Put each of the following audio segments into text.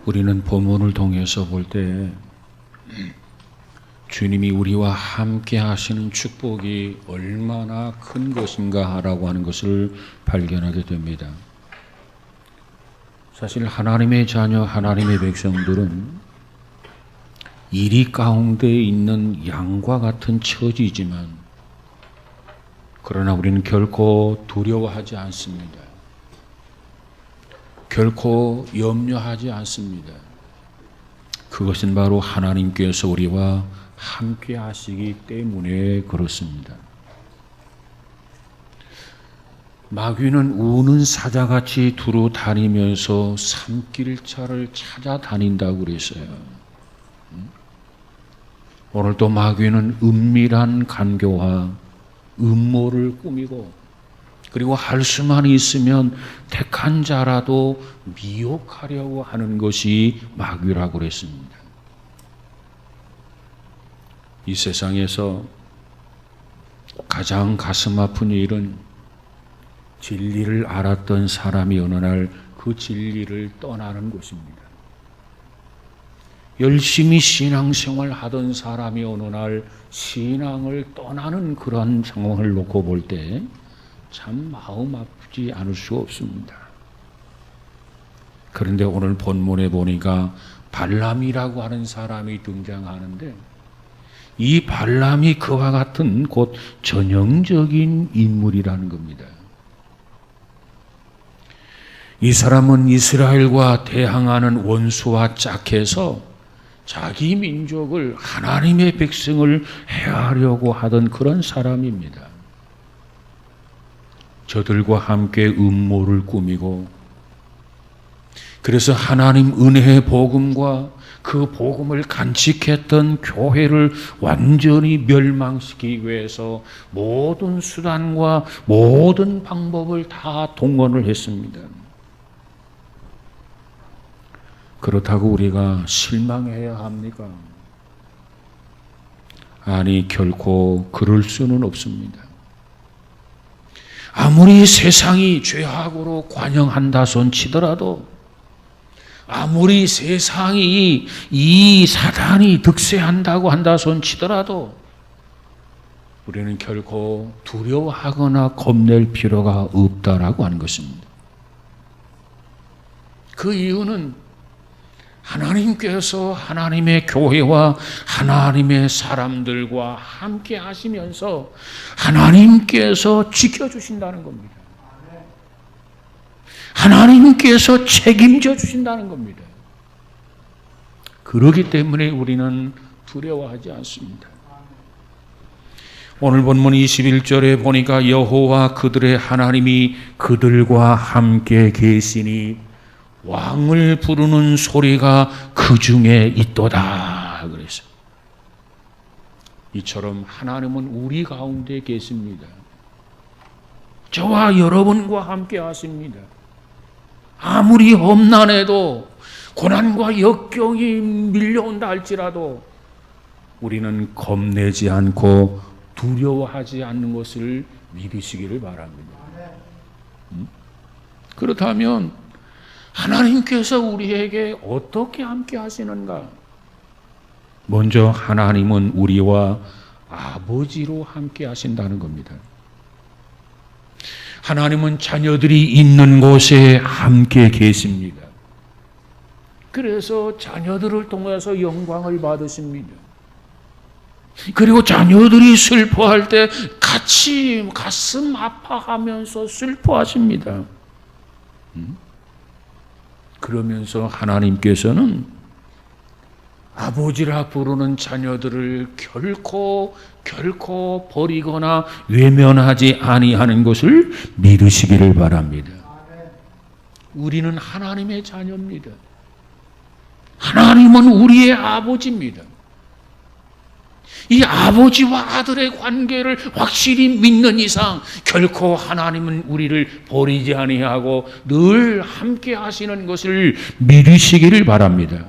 우리는 본문을 통해서 볼 때 주님이 우리와 함께 하시는 축복이 얼마나 큰 것인가라고 하는 것을 발견하게 됩니다. 사실 하나님의 자녀, 하나님의 백성들은 이리 가운데 있는 양과 같은 처지지만 그러나 우리는 결코 두려워하지 않습니다. 결코 염려하지 않습니다. 그것은 바로 하나님께서 우리와 함께 하시기 때문에 그렇습니다. 마귀는 우는 사자같이 두루 다니면서 산길차를 찾아다닌다고 그랬어요. 오늘도 마귀는 은밀한 간교와 음모를 꾸미고 그리고 할 수만 있으면 택한 자라도 미혹하려고 하는 것이 마귀라고 그랬습니다. 이 세상에서 가장 가슴 아픈 일은 진리를 알았던 사람이 어느 날 그 진리를 떠나는 것입니다. 열심히 신앙생활 하던 사람이 어느 날 신앙을 떠나는 그런 상황을 놓고 볼 때 참 마음 아프지 않을 수 없습니다. 그런데 오늘 본문에 보니까 발람이라고 하는 사람이 등장하는데 이 발람이 그와 같은 곧 전형적인 인물이라는 겁니다. 이 사람은 이스라엘과 대항하는 원수와 짝해서 자기 민족을 하나님의 백성을 해하려고 하던 그런 사람입니다. 저들과 함께 음모를 꾸미고 그래서 하나님 은혜의 복음과 그 복음을 간직했던 교회를 완전히 멸망시키기 위해서 모든 수단과 모든 방법을 다 동원을 했습니다. 그렇다고 우리가 실망해야 합니까? 아니, 결코 그럴 수는 없습니다. 아무리 세상이 죄악으로 관영한다 손 치더라도 아무리 세상이 이 사단이 득세한다고 한다 손 치더라도 우리는 결코 두려워하거나 겁낼 필요가 없다라고 하는 것입니다. 그 이유는 하나님께서 하나님의 교회와 하나님의 사람들과 함께 하시면서 하나님께서 지켜주신다는 겁니다. 하나님께서 책임져 주신다는 겁니다. 그렇기 때문에 우리는 두려워하지 않습니다. 오늘 본문 21절에 보니까 여호와 그들의 하나님이 그들과 함께 계시니 왕을 부르는 소리가 그 중에 있도다 그랬어요. 이처럼 하나님은 우리 가운데 계십니다. 저와 여러분과 함께 하십니다. 아무리 험난해도 고난과 역경이 밀려온다 할지라도 우리는 겁내지 않고 두려워하지 않는 것을 믿으시기를 바랍니다. 그렇다면 하나님께서 우리에게 어떻게 함께 하시는가? 먼저 하나님은 우리와 아버지로 함께 하신다는 겁니다. 하나님은 자녀들이 있는 곳에 함께 계십니다. 그래서 자녀들을 통해서 영광을 받으십니다. 그리고 자녀들이 슬퍼할 때 같이 가슴 아파하면서 슬퍼하십니다. 그러면서 하나님께서는 아버지라 부르는 자녀들을 결코 버리거나 외면하지 아니하는 것을 믿으시기를 바랍니다. 우리는 하나님의 자녀입니다. 하나님은 우리의 아버지입니다. 이 아버지와 아들의 관계를 확실히 믿는 이상 결코 하나님은 우리를 버리지 아니하고 늘 함께 하시는 것을 믿으시기를 바랍니다.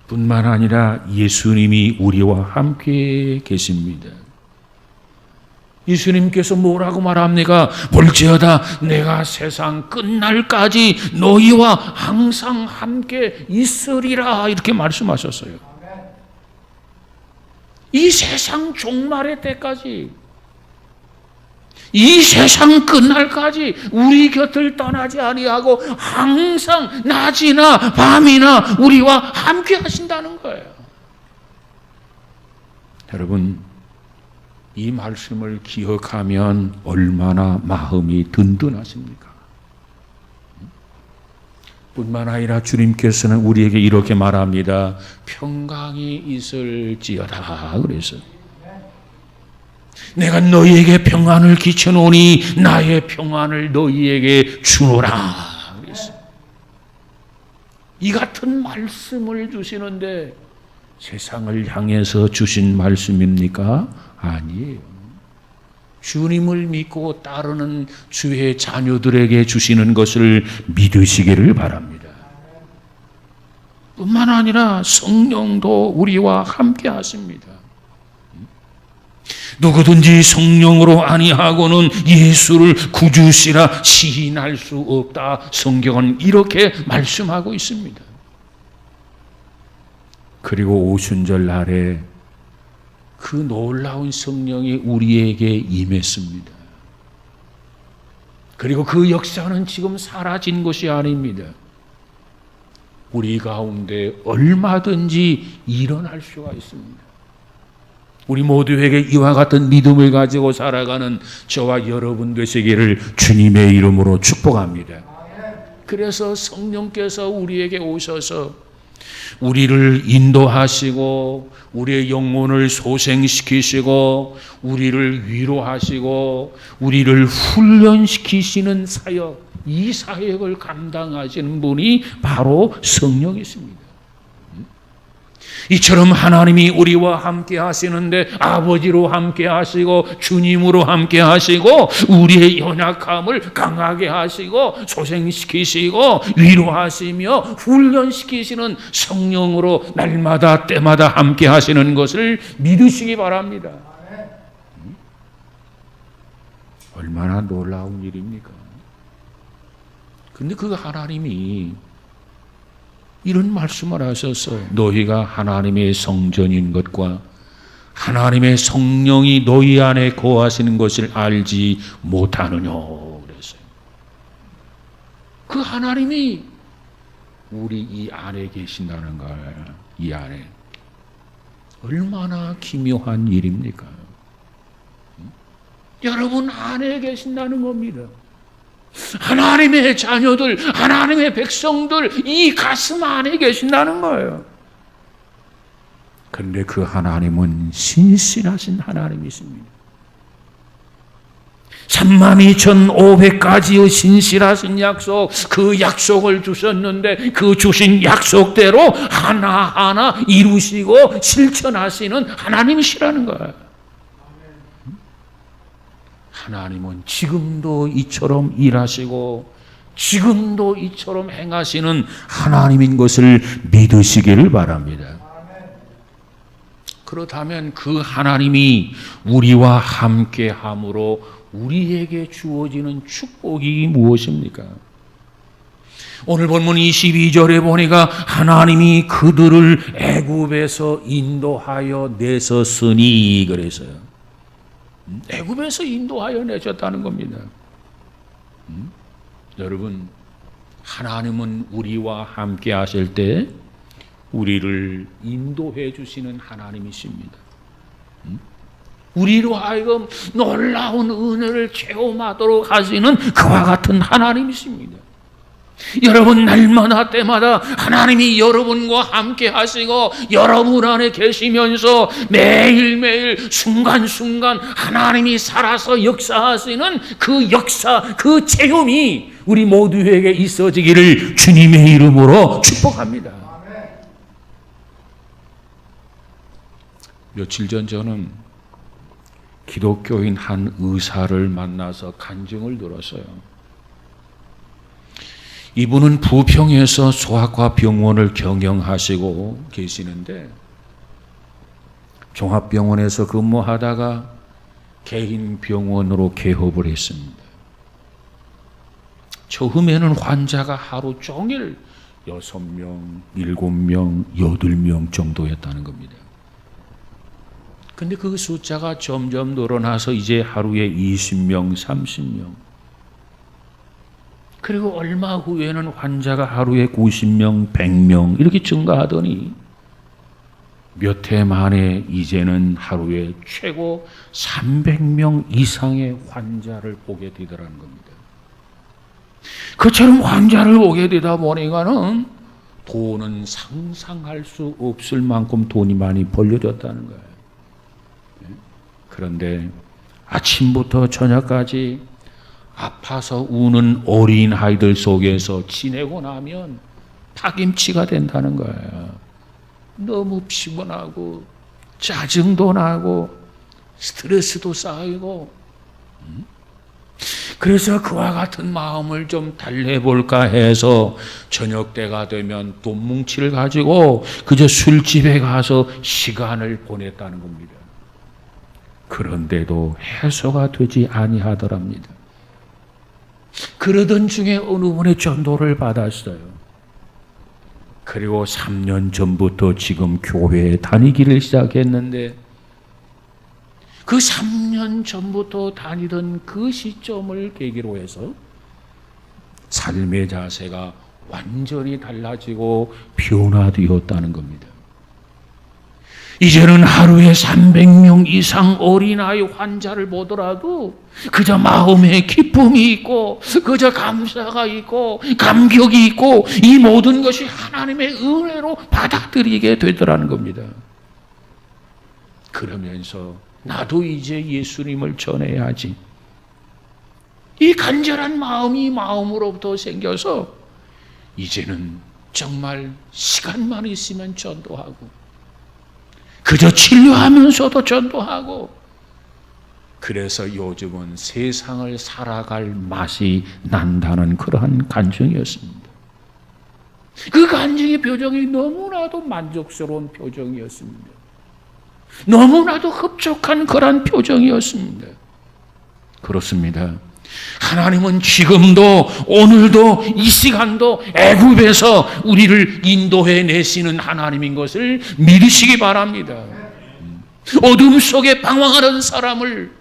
뿐만 아니라 예수님이 우리와 함께 계십니다. 예수님께서 뭐라고 말합니까? 볼지어다 내가 세상 끝날까지 너희와 항상 함께 있으리라 이렇게 말씀하셨어요. 이 세상 종말의 때까지, 이 세상 끝날까지 우리 곁을 떠나지 아니하고 항상 낮이나 밤이나 우리와 함께 하신다는 거예요. 여러분, 이 말씀을 기억하면 얼마나 마음이 든든하십니까? 뿐만 아니라 주님께서는 우리에게 이렇게 말합니다. 평강이 있을지어다. 그래서 내가 너희에게 평안을 끼쳐놓으니 나의 평안을 너희에게 주노라. 그래서 이 같은 말씀을 주시는데 세상을 향해서 주신 말씀입니까? 아니에요. 주님을 믿고 따르는 주의 자녀들에게 주시는 것을 믿으시기를 바랍니다. 뿐만 아니라 성령도 우리와 함께 하십니다. 누구든지 성령으로 아니하고는 예수를 구주시라 시인할 수 없다. 성경은 이렇게 말씀하고 있습니다. 그리고 오순절 날에 그 놀라운 성령이 우리에게 임했습니다. 그리고 그 역사는 지금 사라진 것이 아닙니다. 우리 가운데 얼마든지 일어날 수가 있습니다. 우리 모두에게 이와 같은 믿음을 가지고 살아가는 저와 여러분 되시기를 주님의 이름으로 축복합니다. 그래서 성령께서 우리에게 오셔서 우리를 인도하시고 우리의 영혼을 소생시키시고 우리를 위로하시고 우리를 훈련시키시는 사역, 이 사역을 감당하시는 분이 바로 성령이십니다. 이처럼 하나님이 우리와 함께 하시는데 아버지로 함께 하시고 주님으로 함께 하시고 우리의 연약함을 강하게 하시고 소생시키시고 위로하시며 훈련시키시는 성령으로 날마다 때마다 함께 하시는 것을 믿으시기 바랍니다. 얼마나 놀라운 일입니까? 근데 그 하나님이 이런 말씀을 하셔서 너희가 하나님의 성전인 것과 하나님의 성령이 너희 안에 거하시는 것을 알지 못하느냐 그랬어요. 그 하나님이 우리 이 안에 계신다는 거예요. 이 안에. 얼마나 기묘한 일입니까? 여러분 안에 계신다는 겁니다. 하나님의 자녀들, 하나님의 백성들, 이 가슴 안에 계신다는 거예요. 그런데 그 하나님은 신실하신 하나님이십니다. 32,500가지의 신실하신 약속, 그 약속을 주셨는데 그 주신 약속대로 하나하나 이루시고 실천하시는 하나님이시라는 거예요. 하나님은 지금도 이처럼 일하시고 지금도 이처럼 행하시는 하나님인 것을 믿으시기를 바랍니다. 그렇다면 그 하나님이 우리와 함께함으로 우리에게 주어지는 축복이 무엇입니까? 오늘 본문 22절에 보니까 하나님이 그들을 애굽에서 인도하여 내셨으니 그래서요. 애굽에서 인도하여 내셨다는 겁니다. 여러분, 하나님은 우리와 함께 하실 때 우리를 인도해 주시는 하나님이십니다. 우리로 하여금 놀라운 은혜를 체험하도록 하시는 그와 같은 하나님이십니다. 여러분 날마다 때마다 하나님이 여러분과 함께 하시고 여러분 안에 계시면서 매일매일 순간순간 하나님이 살아서 역사하시는 그 역사, 그 체험이 우리 모두에게 있어지기를 주님의 이름으로 축복합니다. 며칠 전 저는 기독교인 한 의사를 만나서 간증을 들었어요. 이분은 부평에서 소아과 병원을 경영하시고 계시는데 종합병원에서 근무하다가 개인 병원으로 개업을 했습니다. 처음에는 환자가 하루 종일 6명, 7명, 8명 정도였다는 겁니다. 근데 그 숫자가 점점 늘어나서 이제 하루에 20명, 30명. 그리고 얼마 후에는 환자가 하루에 90명, 100명 이렇게 증가하더니 몇 해 만에 이제는 하루에 최고 300명 이상의 환자를 보게 되더라는 겁니다. 그처럼 환자를 보게 되다 보니까는 돈은 상상할 수 없을 만큼 돈이 많이 벌려졌다는 거예요. 그런데 아침부터 저녁까지 아파서 우는 어린 아이들 속에서 지내고 나면 파김치가 된다는 거예요. 너무 피곤하고 짜증도 나고 스트레스도 쌓이고, 그래서 그와 같은 마음을 좀 달래볼까 해서 저녁 때가 되면 돈 뭉치를 가지고 그저 술집에 가서 시간을 보냈다는 겁니다. 그런데도 해소가 되지 아니하더랍니다. 그러던 중에 어느 분의 전도를 받았어요. 그리고 3년 전부터 지금 교회에 다니기를 시작했는데, 그 3년 전부터 다니던 그 시점을 계기로 해서 삶의 자세가 완전히 달라지고 변화되었다는 겁니다. 이제는 하루에 300명 이상 어린아이 환자를 보더라도 그저 마음에 기쁨이 있고, 그저 감사가 있고, 감격이 있고, 이 모든 것이 하나님의 은혜로 받아들이게 되더라는 겁니다. 그러면서 나도 이제 예수님을 전해야지, 이 간절한 마음이 마음으로부터 생겨서 이제는 정말 시간만 있으면 전도하고, 그저 치료하면서도 전도하고, 그래서 요즘은 세상을 살아갈 맛이 난다는 그러한 간증이었습니다. 그 간증의 표정이 너무나도 만족스러운 표정이었습니다. 너무나도 흡족한 그런 표정이었습니다. 그렇습니다. 하나님은 지금도, 오늘도, 이 시간도 애굽에서 우리를 인도해 내시는 하나님인 것을 믿으시기 바랍니다. 어둠 속에 방황하는 사람을,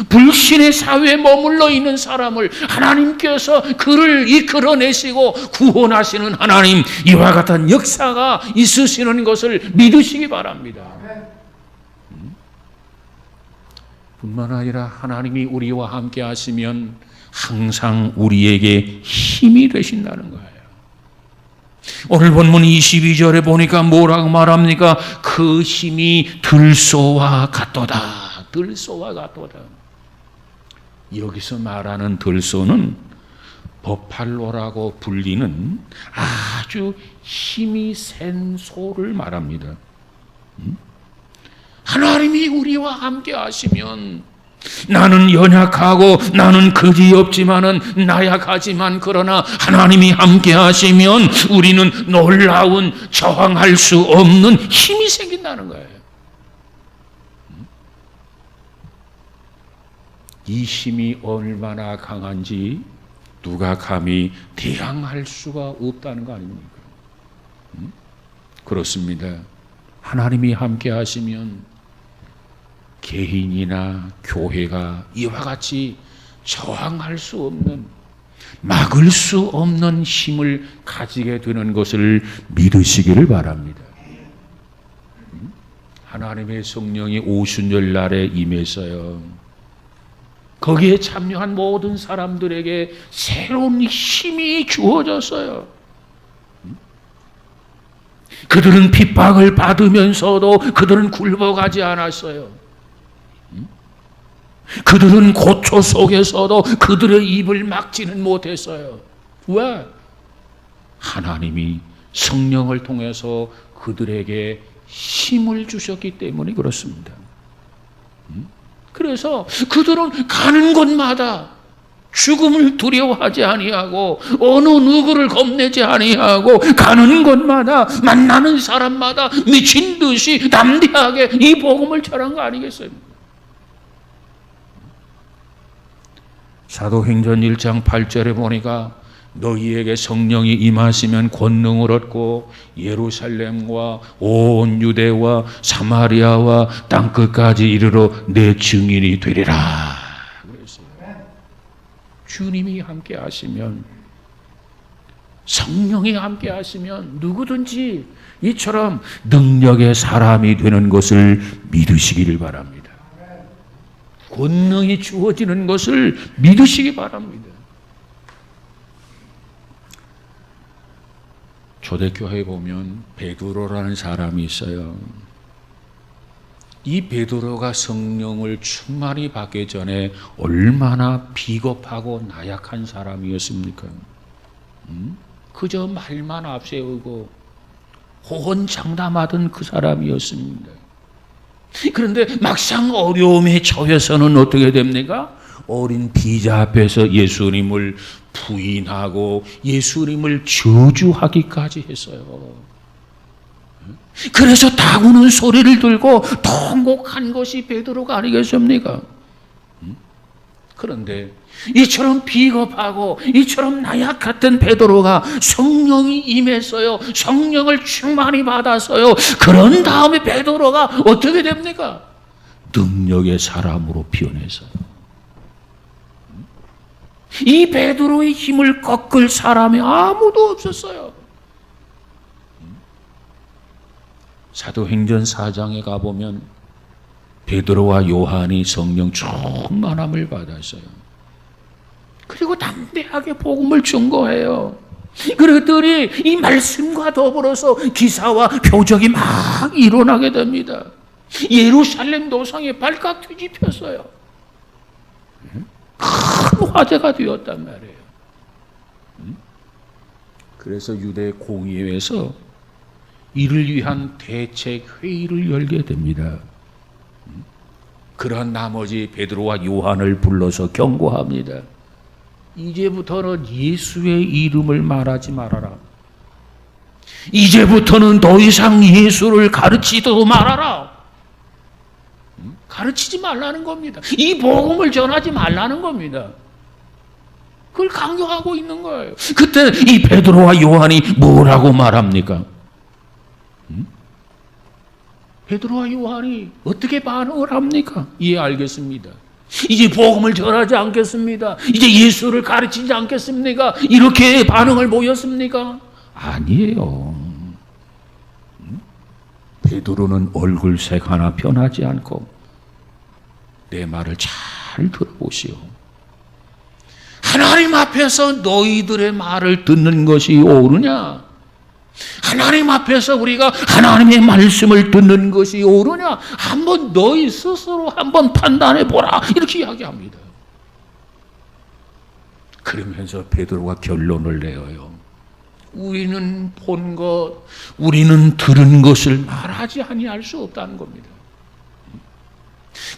불신의 사회에 머물러 있는 사람을 하나님께서 그를 이끌어내시고 구원하시는 하나님, 이와 같은 역사가 있으시는 것을 믿으시기 바랍니다. 뿐만 아니라 하나님이 우리와 함께 하시면 항상 우리에게 힘이 되신다는 거예요. 오늘 본문 22절에 보니까 뭐라고 말합니까? 그 힘이 들소와 같도다. 들소와 같도다. 여기서 말하는 들소는 버팔로라고 불리는 아주 힘이 센 소를 말합니다. 하나님이 우리와 함께 하시면, 나는 연약하고 나는 그지없지만은 나약하지만, 그러나 하나님이 함께 하시면 우리는 놀라운 저항할 수 없는 힘이 생긴다는 거예요. 이 힘이 얼마나 강한지 누가 감히 대항할 수가 없다는 거 아닙니까? 그렇습니다. 하나님이 함께 하시면 개인이나 교회가 이와 같이 저항할 수 없는, 막을 수 없는 힘을 가지게 되는 것을 믿으시기를 바랍니다. 하나님의 성령이 오순절 날에 임했어요. 거기에 참여한 모든 사람들에게 새로운 힘이 주어졌어요. 그들은 핍박을 받으면서도 그들은 굴복하지 않았어요. 그들은 고초 속에서도 그들의 입을 막지는 못했어요. 왜? 하나님이 성령을 통해서 그들에게 힘을 주셨기 때문에 그렇습니다. 그래서 그들은 가는 곳마다 죽음을 두려워하지 아니하고, 어느 누구를 겁내지 아니하고, 가는 곳마다 만나는 사람마다 미친 듯이 담대하게 이 복음을 전한 거 아니겠어요? 사도행전 1장 8절에 보니까 너희에게 성령이 임하시면 권능을 얻고 예루살렘과 온 유대와 사마리아와 땅끝까지 이르러 내 증인이 되리라 그랬어요. 주님이 함께 하시면, 성령이 함께 하시면 누구든지 이처럼 능력의 사람이 되는 것을 믿으시기를 바랍니다. 권능이 주어지는 것을 믿으시기 바랍니다. 초대교회에 보면 베드로라는 사람이 있어요. 이 베드로가 성령을 충만히 받기 전에 얼마나 비겁하고 나약한 사람이었습니까? 그저 말만 앞세우고 호언장담하던 그 사람이었습니다. 그런데 막상 어려움에 처해서는 어떻게 됩니까? 어린 비자 앞에서 예수님을 부인하고 예수님을 저주하기까지 했어요. 그래서 다구는 소리를 들고 통곡한 것이 베드로가 아니겠습니까? 그런데 이처럼 비겁하고 이처럼 나약했던 베드로가 성령이 임했어요. 성령을 충만히 받았어요. 그런 다음에 베드로가 어떻게 됩니까? 능력의 사람으로 변해서요. 이 베드로의 힘을 꺾을 사람이 아무도 없었어요. 사도행전 4장에 가보면 베드로와 요한이 성령 충만함을 받았어요. 그리고 담대하게 복음을 증거해요. 그들이 이 말씀과 더불어서 기사와 표적이 막 일어나게 됩니다. 예루살렘 도성에 발칵 뒤집혔어요. 큰 화제가 되었단 말이에요. 그래서 유대 공의회에서 이를 위한 대책 회의를 열게 됩니다. 그러한 나머지 베드로와 요한을 불러서 경고합니다. 이제부터는 예수의 이름을 말하지 말아라. 이제부터는 더 이상 예수를 가르치지도 말아라. 가르치지 말라는 겁니다. 이 복음을 전하지 말라는 겁니다. 그걸 강조하고 있는 거예요. 그때 이 베드로와 요한이 뭐라고 말합니까? 베드로와 요한이 어떻게 반응을 합니까? 예, 알겠습니다. 이제 복음을 전하지 않겠습니다. 이제 예수를 가르치지 않겠습니까? 이렇게 반응을 보였습니까? 아니에요. 베드로는 얼굴색 하나 변하지 않고 내 말을 잘 들어보시오. 하나님 앞에서 너희들의 말을 듣는 것이 옳으냐? 하나님 앞에서 우리가 하나님의 말씀을 듣는 것이 옳으냐? 한번 너희 스스로 한번 판단해 보라. 이렇게 이야기합니다. 그러면서 베드로가 결론을 내어요. 우리는 본 것, 우리는 들은 것을 말하지 아니할 수 없다는 겁니다.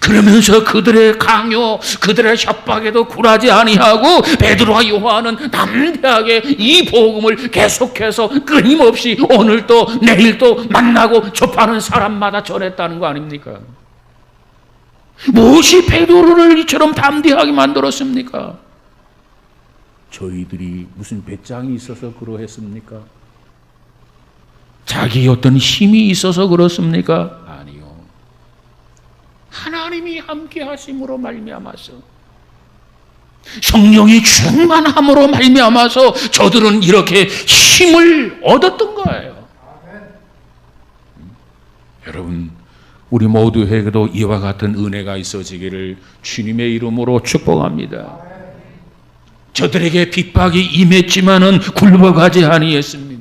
그러면서 그들의 강요, 그들의 협박에도 굴하지 아니하고 베드로와 요한은 담대하게 이 복음을 계속해서 끊임없이 오늘도 내일도 만나고 접하는 사람마다 전했다는 거 아닙니까? 무엇이 베드로를 이처럼 담대하게 만들었습니까? 저희들이 무슨 배짱이 있어서 그러했습니까? 자기 어떤 힘이 있어서 그렇습니까? 아니요. 하나님이 함께 하심으로 말미암아서, 성령이 충만함으로 말미암아서 저들은 이렇게 힘을 얻었던 거예요. 여러분, 우리 모두에게도 이와 같은 은혜가 있어지기를 주님의 이름으로 축복합니다. 저들에게 핍박이 임했지만은 굴복하지 아니했습니다.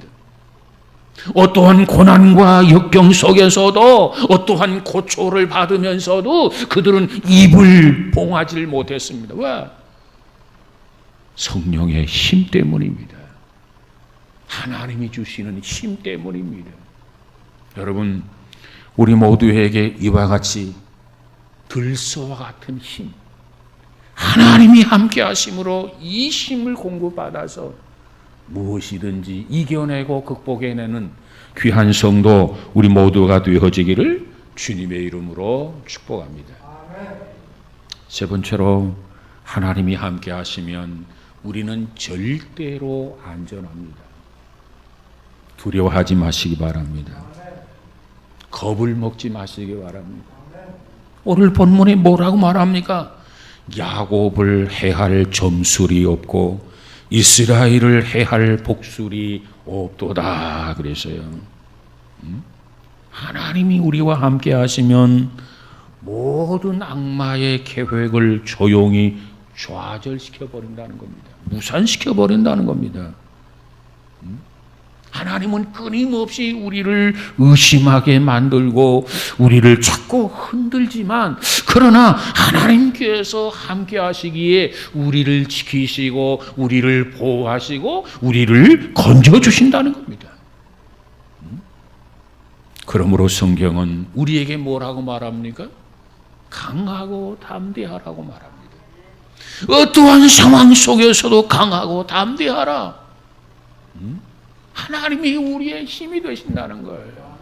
어떠한 고난과 역경 속에서도, 어떠한 고초를 받으면서도 그들은 입을 봉하지 못했습니다. 왜? 성령의 힘 때문입니다. 하나님이 주시는 힘 때문입니다. 여러분, 우리 모두에게 이와 같이 들소와 같은 힘, 하나님이 함께 하심으로 이 힘을 공급받아서 무엇이든지 이겨내고 극복해내는 귀한 성도 우리 모두가 되어지기를 주님의 이름으로 축복합니다. 세 번째로 하나님이 함께 하시면 우리는 절대로 안전합니다. 두려워하지 마시기 바랍니다. 겁을 먹지 마시기 바랍니다. 오늘 본문이 뭐라고 말합니까? 야곱을 해할 점술이 없고 이스라엘을 해할 복술이 없도다 그랬어요. 하나님이 우리와 함께 하시면 모든 악마의 계획을 조용히 좌절시켜 버린다는 겁니다. 무산시켜 버린다는 겁니다. 하나님은 끊임없이 우리를 의심하게 만들고 우리를 자꾸 흔들지만, 그러나 하나님께서 함께 하시기에 우리를 지키시고 우리를 보호하시고 우리를 건져주신다는 겁니다. 그러므로 성경은 우리에게 뭐라고 말합니까? 강하고 담대하라고 말합니다. 어떠한 상황 속에서도 강하고 담대하라. 하나님이 우리의 힘이 되신다는 거예요.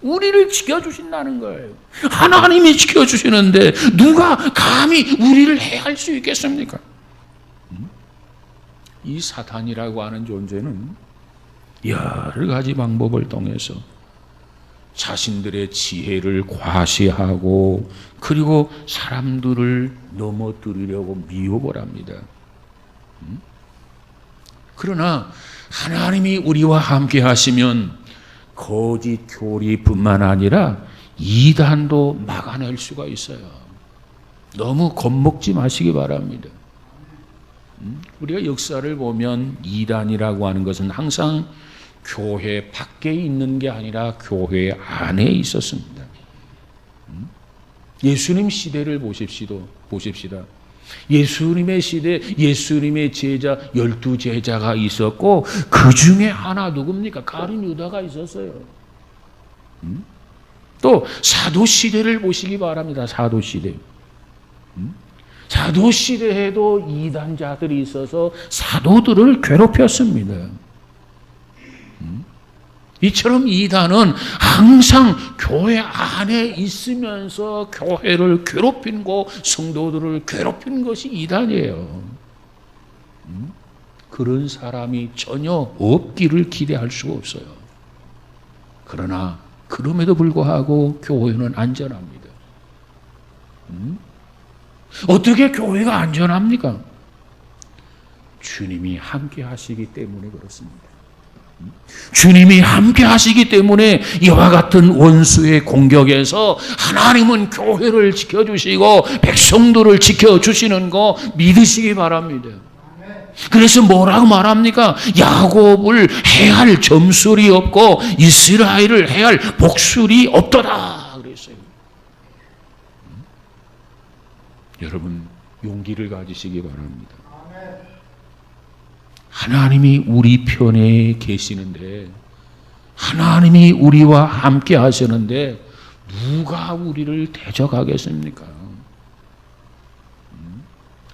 우리를 지켜주신다는 거예요. 하나님이 지켜주시는데 누가 감히 우리를 해할 수 있겠습니까? 이 사탄이라고 하는 존재는 여러 가지 방법을 통해서 자신들의 지혜를 과시하고 그리고 사람들을 넘어뜨리려고 미혹을 합니다. 그러나 하나님이 우리와 함께 하시면 거짓 교리뿐만 아니라 이단도 막아낼 수가 있어요. 너무 겁먹지 마시기 바랍니다. 우리가 역사를 보면 이단이라고 하는 것은 항상 교회 밖에 있는 게 아니라 교회 안에 있었습니다. 예수님 시대를 보십시다. 예수님의 시대, 예수님의 제자 12제자가 있었고 그 중에 하나 누굽니까? 가룟 유다가 있었어요. 또 사도 시대를 보시기 바랍니다. 사도 시대. 사도 시대에도 이단자들이 있어서 사도들을 괴롭혔습니다. 이처럼 이단은 항상 교회 안에 있으면서 교회를 괴롭히고 성도들을 괴롭히는 것이 이단이에요. 그런 사람이 전혀 없기를 기대할 수가 없어요. 그러나 그럼에도 불구하고 교회는 안전합니다. 어떻게 교회가 안전합니까? 주님이 함께 하시기 때문에 그렇습니다. 주님이 함께 하시기 때문에 이와 같은 원수의 공격에서 하나님은 교회를 지켜주시고 백성들을 지켜주시는 거 믿으시기 바랍니다. 그래서 뭐라고 말합니까? 야곱을 해할 점술이 없고 이스라엘을 해할 복술이 없도다 그랬어요. 여러분 용기를 가지시기 바랍니다. 하나님이 우리 편에 계시는데, 하나님이 우리와 함께 하시는데 누가 우리를 대적하겠습니까?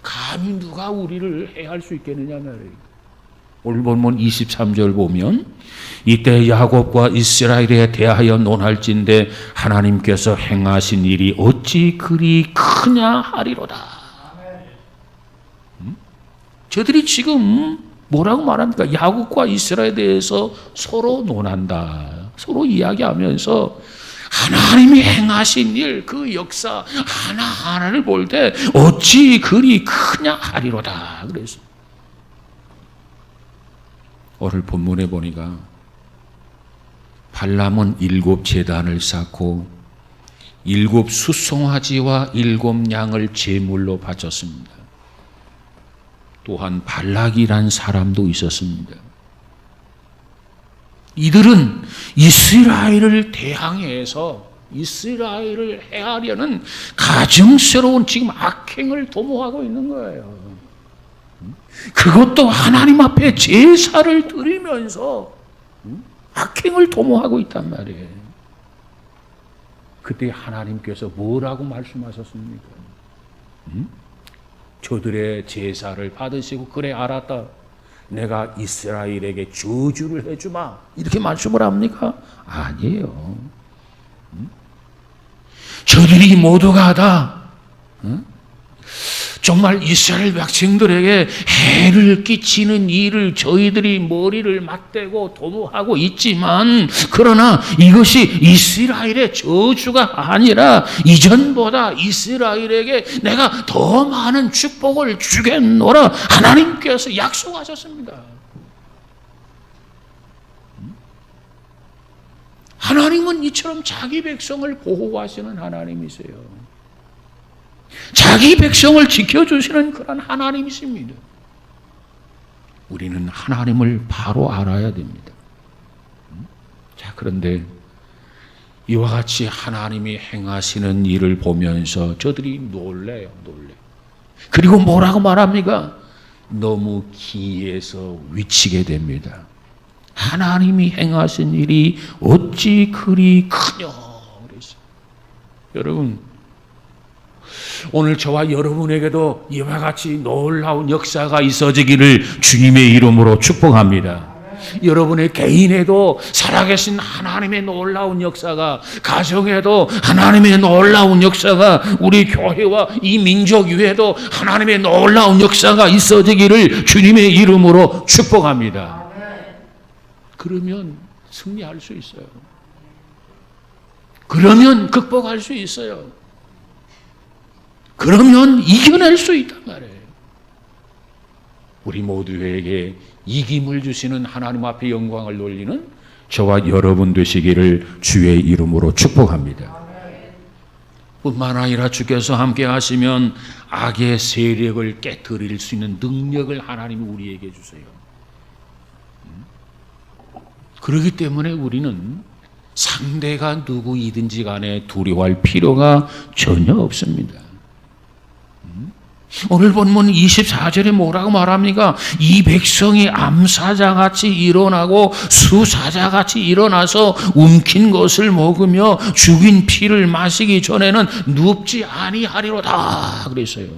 감히 누가 우리를 해할 수 있겠느냐 말이에요. 오늘 본문 23절 보면 이때 야곱과 이스라엘에 대하여 논할진대 하나님께서 행하신 일이 어찌 그리 크냐 하리로다. 저들이 지금 뭐라고 말합니까? 야곱과 이스라엘에 대해서 서로 논한다. 서로 이야기하면서 하나님이 행하신 일, 그 역사 하나하나를 볼 때 어찌 그리 크냐 하리로다. 그래서 오늘 본문에 보니까 발람은 7 제단을 쌓고 7 수송아지와 7 양을 제물로 바쳤습니다. 또한 발락이란 사람도 있었습니다. 이들은 이스라엘을 대항해서 이스라엘을 해하려는 가증스러운 지금 악행을 도모하고 있는 거예요. 그것도 하나님 앞에 제사를 드리면서 악행을 도모하고 있단 말이에요. 그때 하나님께서 뭐라고 말씀하셨습니까? 저들의 제사를 받으시고 그래 알았다. 내가 이스라엘에게 저주를 해주마. 이렇게 말씀을 합니까? 아니에요. 저들이 모두가 다 정말 이스라엘 백성들에게 해를 끼치는 일을 저희들이 머리를 맞대고 도모하고 있지만, 그러나 이것이 이스라엘의 저주가 아니라 이전보다 이스라엘에게 내가 더 많은 축복을 주겠노라 하나님께서 약속하셨습니다. 하나님은 이처럼 자기 백성을 보호하시는 하나님이세요. 자기 백성을 지켜주시는 그런 하나님이십니다. 우리는 하나님을 바로 알아야 됩니다. 자, 그런데 이와 같이 하나님이 행하시는 일을 보면서 저들이 놀래요. 그리고 뭐라고 말합니까? 너무 기이해서 위치게 됩니다. 하나님이 행하신 일이 어찌 그리 크냐 그랬어요. 여러분, 오늘 저와 여러분에게도 이와 같이 놀라운 역사가 있어지기를 주님의 이름으로 축복합니다. 여러분의 개인에도 살아계신 하나님의 놀라운 역사가, 가정에도 하나님의 놀라운 역사가, 우리 교회와 이 민족 위에도 하나님의 놀라운 역사가 있어지기를 주님의 이름으로 축복합니다. 그러면 승리할 수 있어요. 그러면 극복할 수 있어요. 그러면 이겨낼 수 있단 말이에요. 우리 모두에게 이김을 주시는 하나님 앞에 영광을 돌리는 저와 여러분 되시기를 주의 이름으로 축복합니다. 뿐만 아니라 주께서 함께 하시면 악의 세력을 깨뜨릴 수 있는 능력을 하나님이 우리에게 주세요. 그렇기 때문에 우리는 상대가 누구이든지 간에 두려워할 필요가 전혀 없습니다. 오늘 본문 24절에 뭐라고 말합니까? 이 백성이 암사자같이 일어나고 수사자같이 일어나서 움킨 것을 먹으며 죽인 피를 마시기 전에는 눕지 아니하리로다 그랬어요.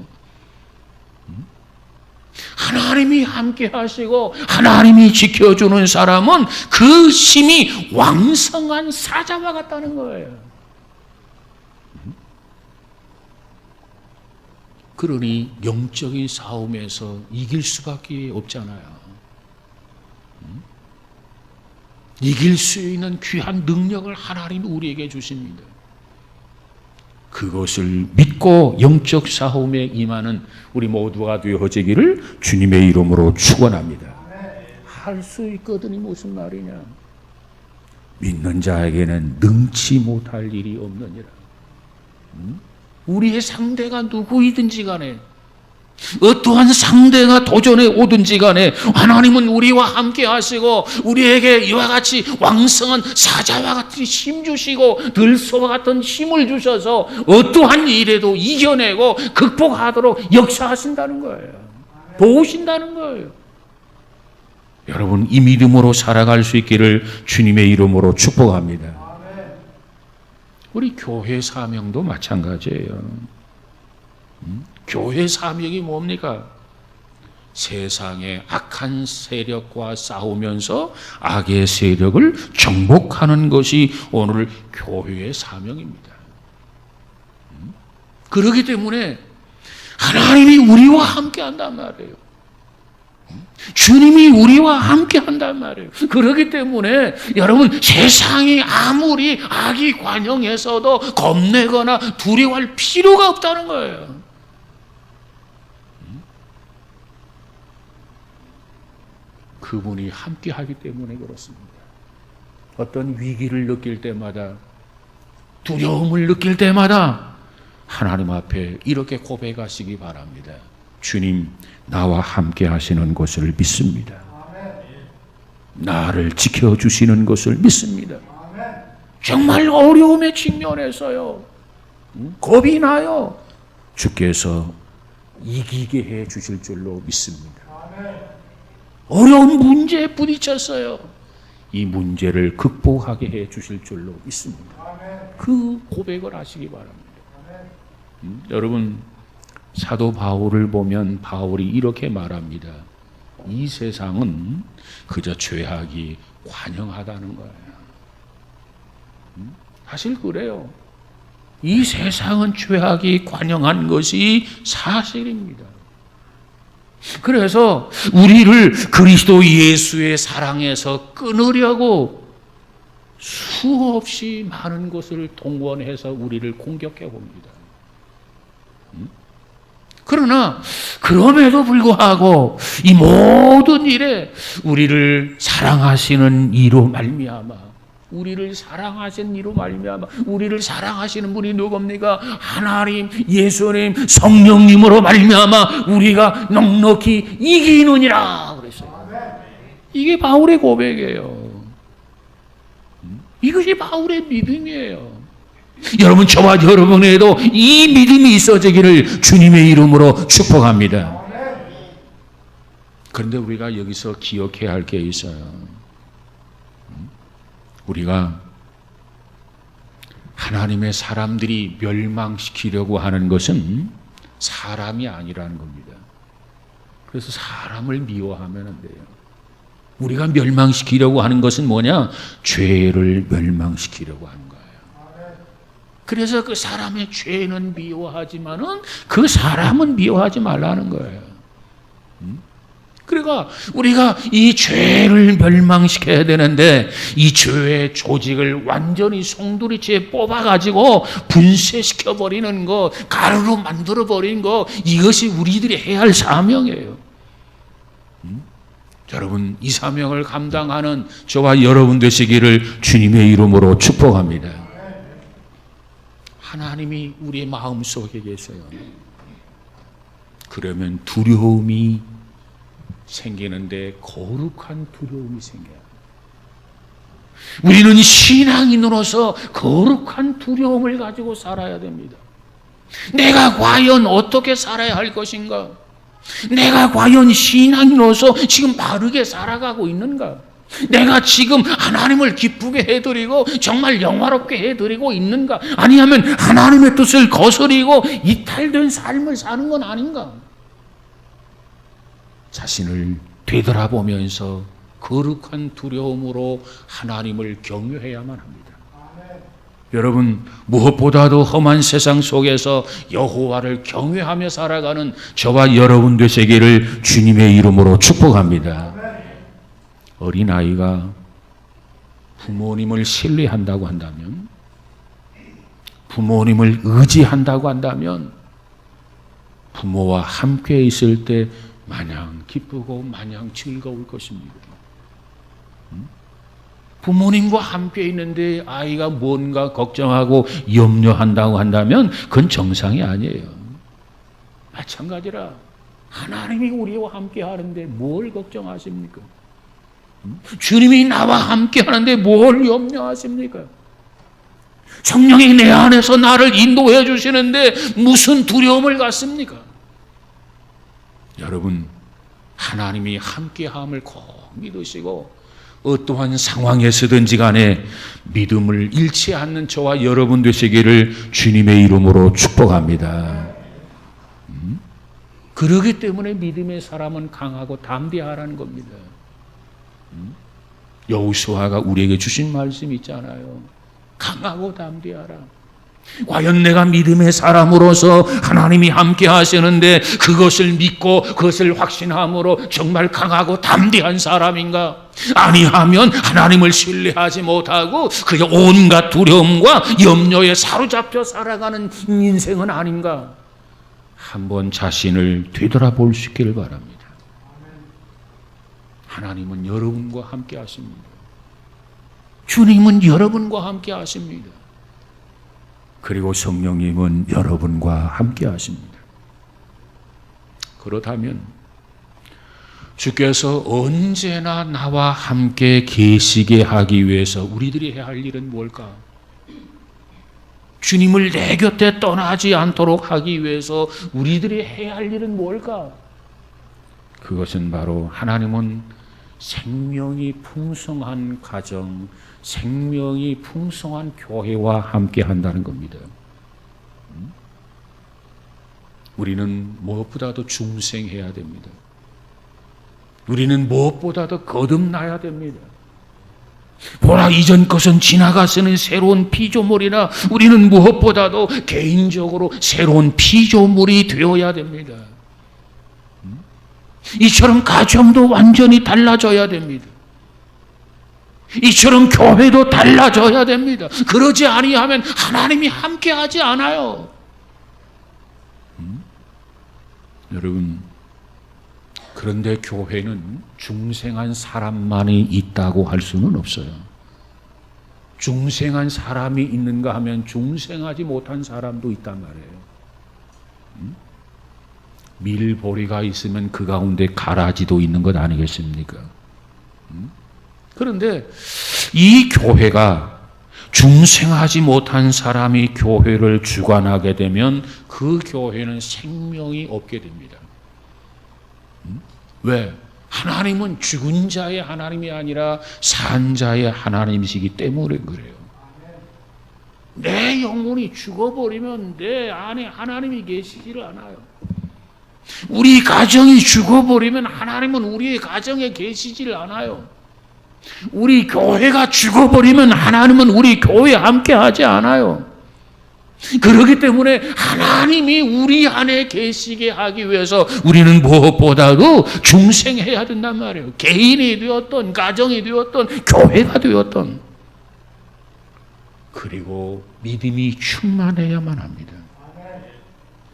하나님이 함께 하시고 하나님이 지켜주는 사람은 그 힘이 왕성한 사자와 같다는 거예요. 그러니 영적인 싸움에서 이길 수밖에 없잖아요. 이길 수 있는 귀한 능력을 하나님이 우리에게 주십니다. 그것을 믿고 영적 싸움에 임하는 우리 모두가 되어지기를 주님의 이름으로 축원합니다. 할 수 있거든이 무슨 말이냐? 믿는 자에게는 능치 못할 일이 없느니라. 우리의 상대가 누구이든지 간에, 어떠한 상대가 도전해 오든지 간에 하나님은 우리와 함께 하시고 우리에게 이와 같이 왕성한 사자와 같은 힘 주시고 들소와 같은 힘을 주셔서 어떠한 일에도 이겨내고 극복하도록 역사하신다는 거예요. 도우신다는 거예요. 여러분, 이 믿음으로 살아갈 수 있기를 주님의 이름으로 축복합니다. 우리 교회 사명도 마찬가지예요. 교회 사명이 뭡니까? 세상의 악한 세력과 싸우면서 악의 세력을 정복하는 것이 오늘 교회의 사명입니다. 그렇기 때문에 하나님이 우리와 함께 한단 말이에요. 주님이 우리와 함께 한단 말이에요. 그렇기 때문에 여러분, 세상이 아무리 악이 관영해서도 겁내거나 두려워할 필요가 없다는 거예요. 그분이 함께 하기 때문에 그렇습니다. 어떤 위기를 느낄 때마다, 두려움을 느낄 때마다 하나님 앞에 이렇게 고백하시기 바랍니다. 주님, 나와 함께 하시는 것을 믿습니다. 나를 지켜주시는 것을 믿습니다. 정말 어려움에 직면해서요, 겁이 나요, 주께서 이기게 해 주실 줄로 믿습니다. 어려운 문제에 부딪혔어요. 이 문제를 극복하게 해 주실 줄로 믿습니다. 그 고백을 하시기 바랍니다. 여러분, 사도 바울을 보면 바울이 이렇게 말합니다. 이 세상은 그저 죄악이 관영하다는 거예요. 사실 그래요. 이 세상은 죄악이 관영한 것이 사실입니다. 그래서 우리를 그리스도 예수의 사랑에서 끊으려고 수없이 많은 것을 동원해서 우리를 공격해 봅니다. 그러나 그럼에도 불구하고 이 모든 일에 우리를 사랑하시는 이로 말미암아, 우리를 사랑하신 이로 말미암아, 우리를 사랑하시는 분이 누굽니까? 하나님, 예수님, 성령님으로 말미암아 우리가 넉넉히 이기느니라 그랬어요. 이게 바울의 고백이에요. 이것이 바울의 믿음이에요. 여러분, 저와 여러분에도 이 믿음이 있어지기를 주님의 이름으로 축복합니다. 그런데 우리가 여기서 기억해야 할 게 있어요. 우리가 하나님의 사람들이 멸망시키려고 하는 것은 사람이 아니라는 겁니다. 그래서 사람을 미워하면 안 돼요. 우리가 멸망시키려고 하는 것은 뭐냐? 죄를 멸망시키려고 하는 거예요. 그래서 그 사람의 죄는 미워하지만은 그 사람은 미워하지 말라는 거예요. 그러니까 우리가 이 죄를 멸망시켜야 되는데 이 죄의 조직을 완전히 송두리째 뽑아가지고 분쇄시켜버리는 것, 가루로 만들어버리는 것, 이것이 우리들이 해야 할 사명이에요. 여러분, 이 사명을 감당하는 저와 여러분 되시기를 주님의 이름으로 축복합니다. 하나님이 우리의 마음속에 계세요. 그러면 두려움이 생기는데 거룩한 두려움이 생겨요. 우리는 신앙인으로서 거룩한 두려움을 가지고 살아야 됩니다. 내가 과연 어떻게 살아야 할 것인가? 내가 과연 신앙인으로서 지금 바르게 살아가고 있는가? 내가 지금 하나님을 기쁘게 해드리고 정말 영화롭게 해드리고 있는가? 아니하면 하나님의 뜻을 거스리고 이탈된 삶을 사는 건 아닌가? 자신을 되돌아보면서 거룩한 두려움으로 하나님을 경외해야만 합니다. 여러분, 무엇보다도 험한 세상 속에서 여호와를 경외하며 살아가는 저와 여러분 되시기를 주님의 이름으로 축복합니다. 어린아이가 부모님을 신뢰한다고 한다면, 부모님을 의지한다고 한다면 부모와 함께 있을 때 마냥 기쁘고 마냥 즐거울 것입니다. 부모님과 함께 있는데 아이가 뭔가 걱정하고 염려한다고 한다면 그건 정상이 아니에요. 마찬가지라 하나님이 우리와 함께 하는데 뭘 걱정하십니까? 주님이 나와 함께 하는데 뭘 염려하십니까? 성령이 내 안에서 나를 인도해 주시는데 무슨 두려움을 갖습니까? 여러분, 하나님이 함께함을 꼭 믿으시고 어떠한 상황에서든지 간에 믿음을 잃지 않는 저와 여러분 되시기를 주님의 이름으로 축복합니다. 그러기 때문에 믿음의 사람은 강하고 담대하라는 겁니다. 여호수아가 우리에게 주신 말씀이 있잖아요. 강하고 담대하라. 과연 내가 믿음의 사람으로서 하나님이 함께 하시는데 그것을 믿고 그것을 확신함으로 정말 강하고 담대한 사람인가? 아니하면 하나님을 신뢰하지 못하고 그게 온갖 두려움과 염려에 사로잡혀 살아가는 인생은 아닌가? 한번 자신을 되돌아볼 수 있기를 바랍니다. 하나님은 여러분과 함께 하십니다. 주님은 여러분과 함께 하십니다. 그리고 성령님은 여러분과 함께 하십니다. 그렇다면 주께서 언제나 나와 함께 계시게 하기 위해서 우리들이 해야 할 일은 뭘까? 주님을 내 곁에 떠나지 않도록 하기 위해서 우리들이 해야 할 일은 뭘까? 그것은 바로 하나님은 생명이 풍성한 가정, 생명이 풍성한 교회와 함께 한다는 겁니다. 우리는 무엇보다도 중생해야 됩니다. 우리는 무엇보다도 거듭나야 됩니다. 보라, 이전 것은 지나갔으니 새로운 피조물이나 우리는 무엇보다도 개인적으로 새로운 피조물이 되어야 됩니다. 이처럼 가정도 완전히 달라져야 됩니다. 이처럼 교회도 달라져야 됩니다. 그러지 아니하면 하나님이 함께하지 않아요. 여러분, 그런데 교회는 중생한 사람만이 있다고 할 수는 없어요. 중생한 사람이 있는가 하면 중생하지 못한 사람도 있단 말이에요. 밀보리가 있으면 그 가운데 가라지도 있는 것 아니겠습니까? 그런데 이 교회가 중생하지 못한 사람이 교회를 주관하게 되면 그 교회는 생명이 없게 됩니다. 왜? 하나님은 죽은 자의 하나님이 아니라 산 자의 하나님이시기 때문에 그래요. 내 영혼이 죽어버리면 내 안에 하나님이 계시지를 않아요. 우리 가정이 죽어버리면 하나님은 우리의 가정에 계시지를 않아요. 우리 교회가 죽어버리면 하나님은 우리 교회에 함께하지 않아요. 그렇기 때문에 하나님이 우리 안에 계시게 하기 위해서 우리는 무엇보다도 중생해야 된단 말이에요. 개인이 되었던, 가정이 되었던, 교회가 되었던. 그리고 믿음이 충만해야만 합니다.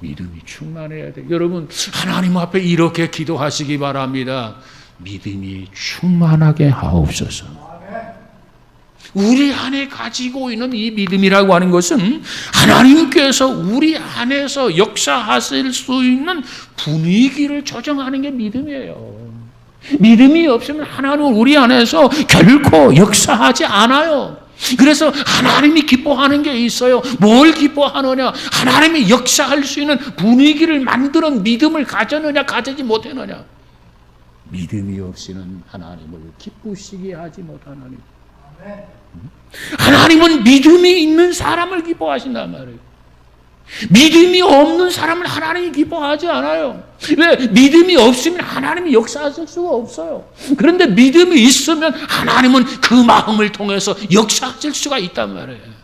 믿음이 충만해야 돼요. 여러분, 하나님 앞에 이렇게 기도하시기 바랍니다. 믿음이 충만하게 하옵소서. 우리 안에 가지고 있는 이 믿음이라고 하는 것은 하나님께서 우리 안에서 역사하실 수 있는 분위기를 조정하는 게 믿음이에요. 믿음이 없으면 하나님은 우리 안에서 결코 역사하지 않아요. 그래서 하나님이 기뻐하는 게 있어요. 뭘 기뻐하느냐? 하나님이 역사할 수 있는 분위기를 만드는 믿음을 가졌느냐, 가지지 못했느냐? 믿음이 없이는 하나님을 기쁘시게 하지 못하나니. 하나님은 믿음이 있는 사람을 기뻐하신단 말이에요. 믿음이 없는 사람을 하나님이 기뻐하지 않아요. 왜? 믿음이 없으면 하나님이 역사하실 수가 없어요. 그런데 믿음이 있으면 하나님은 그 마음을 통해서 역사하실 수가 있단 말이에요.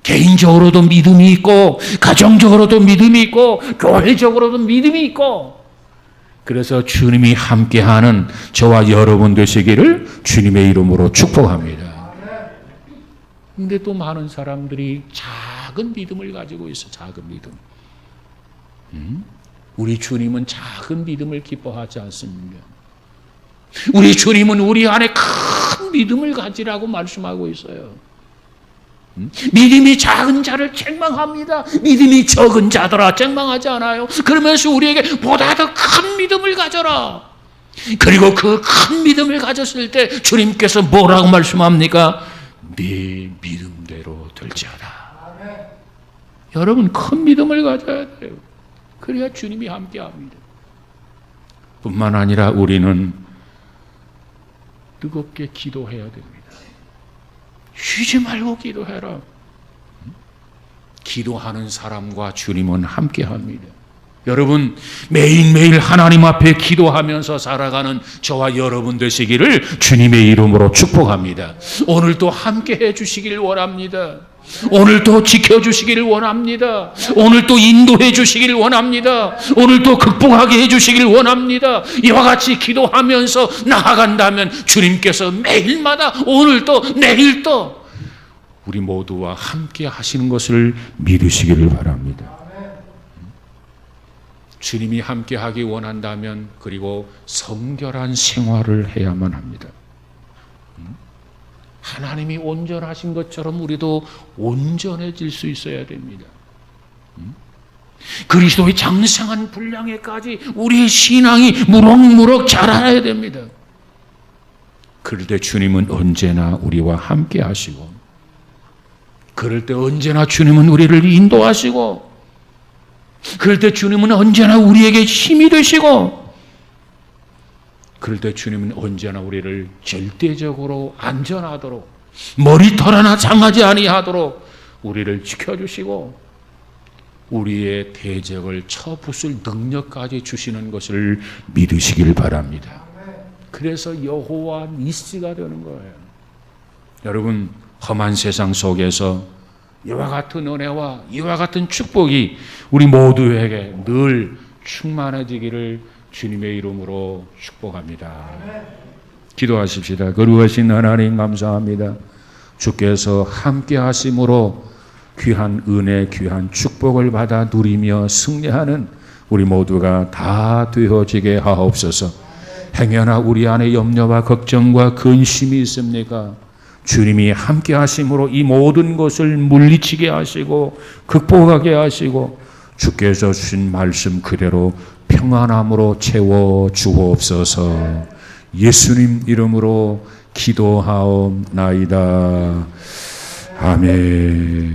개인적으로도 믿음이 있고, 가정적으로도 믿음이 있고, 교회적으로도 믿음이 있고, 그래서 주님이 함께하는 저와 여러분 되시기를 주님의 이름으로 축복합니다. 근데 또 많은 사람들이 작은 믿음을 가지고 있어. 작은 믿음. 우리 주님은 작은 믿음을 기뻐하지 않습니다. 우리 주님은 우리 안에 큰 믿음을 가지라고 말씀하고 있어요. 믿음이 작은 자를 책망합니다. 믿음이 적은 자들아 책망하지 않아요. 그러면서 우리에게 보다 더 큰 믿음을 가져라. 그리고 그 큰 믿음을 가졌을 때 주님께서 뭐라고 말씀합니까? 네 믿음대로 될지어다. 여러분, 큰 믿음을 가져야 돼요. 그래야 주님이 함께합니다. 뿐만 아니라 우리는 뜨겁게 기도해야 됩니다. 쉬지 말고 기도해라. 기도하는 사람과 주님은 함께합니다. 여러분, 매일매일 하나님 앞에 기도하면서 살아가는 저와 여러분 되시기를 주님의 이름으로 축복합니다. 오늘도 함께해 주시길 원합니다. 오늘도 지켜주시기를 원합니다. 오늘도 인도해 주시기를 원합니다. 오늘도 극복하게 해주시기를 원합니다. 이와 같이 기도하면서 나아간다면 주님께서 매일마다 오늘도 내일도 우리 모두와 함께 하시는 것을 믿으시기를 바랍니다. 주님이 함께 하기 원한다면 그리고 성결한 생활을 해야만 합니다. 하나님이 온전하신 것처럼 우리도 온전해질 수 있어야 됩니다. 그리스도의 장성한 분량에까지 우리의 신앙이 무럭무럭 자라야 됩니다. 그럴 때 주님은 언제나 우리와 함께 하시고, 그럴 때 언제나 주님은 우리를 인도하시고, 그럴 때 주님은 언제나 우리에게 힘이 되시고, 그럴 때 주님은 언제나 우리를 절대적으로 안전하도록, 머리털 하나 상하지 아니하도록 우리를 지켜주시고 우리의 대적을 쳐부술 능력까지 주시는 것을 믿으시길 바랍니다. 그래서 여호와 니시가 되는 거예요. 여러분, 험한 세상 속에서 이와 같은 은혜와 이와 같은 축복이 우리 모두에게 늘 충만해지기를 주님의 이름으로 축복합니다. 기도하십시다. 거룩하신 하나님 감사합니다. 주께서 함께 하심으로 귀한 은혜, 귀한 축복을 받아 누리며 승리하는 우리 모두가 다 되어지게 하옵소서. 행여나 우리 안에 염려와 걱정과 근심이 있습니까? 주님이 함께 하심으로 이 모든 것을 물리치게 하시고 극복하게 하시고 주께서 주신 말씀 그대로 평안함으로 채워 주옵소서. 예수님 이름으로 기도하옵나이다. 아멘.